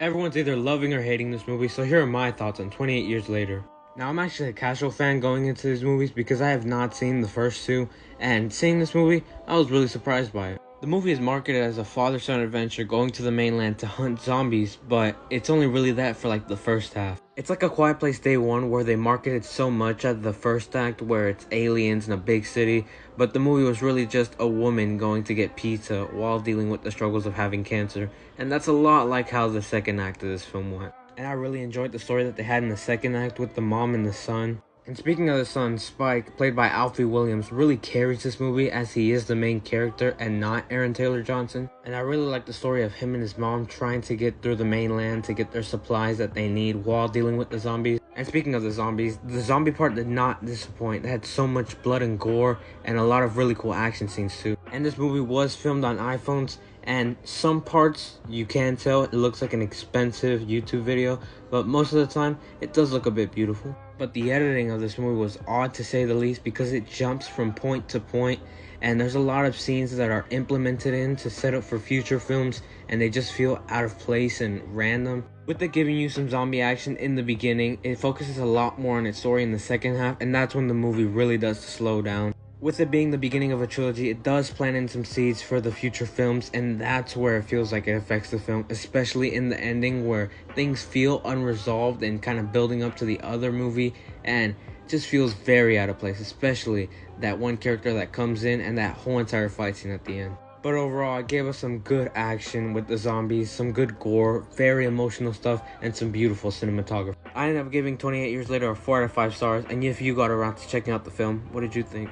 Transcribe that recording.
Everyone's either loving or hating this movie, so here are my thoughts on 28 Years Later. Now, I'm actually a casual fan going into these movies because I have not seen the first two, and seeing this movie, I was really surprised by it. The movie is marketed as a father-son adventure going to the mainland to hunt zombies, but it's only really that for like the first half. It's like A Quiet Place Day 1 where they marketed so much at the first act where it's aliens in a big city, but the movie was really just a woman going to get pizza while dealing with the struggles of having cancer, and that's a lot like how the second act of this film went. And I really enjoyed the story that they had in the second act with the mom and the son. And speaking of the son, Spike, played by Alfie Williams, really carries this movie as he is the main character and not Aaron Taylor Johnson. And I really like the story of him and his mom trying to get through the mainland to get their supplies that they need while dealing with the zombies. And speaking of the zombies, the zombie part did not disappoint. It had so much blood and gore and a lot of really cool action scenes too. And this movie was filmed on iPhones, and some parts you can tell it looks like an expensive YouTube video, but most of the time it does look a bit beautiful. But the editing of this movie was odd to say the least because it jumps from point to point, and there's a lot of scenes that are implemented in to set up for future films, and they just feel out of place and random. With it giving you some zombie action in the beginning, it focuses a lot more on its story in the second half, and that's when the movie really does slow down. With it being the beginning of a trilogy, it does plant in some seeds for the future films, and that's where it feels like it affects the film, especially in the ending where things feel unresolved and kind of building up to the other movie, and just feels very out of place, especially that one character that comes in and that whole entire fight scene at the end. But overall, it gave us some good action with the zombies, some good gore, very emotional stuff, and some beautiful cinematography. I ended up giving 28 Years Later a 4 out of 5 stars, and if you got around to checking out the film, what did you think?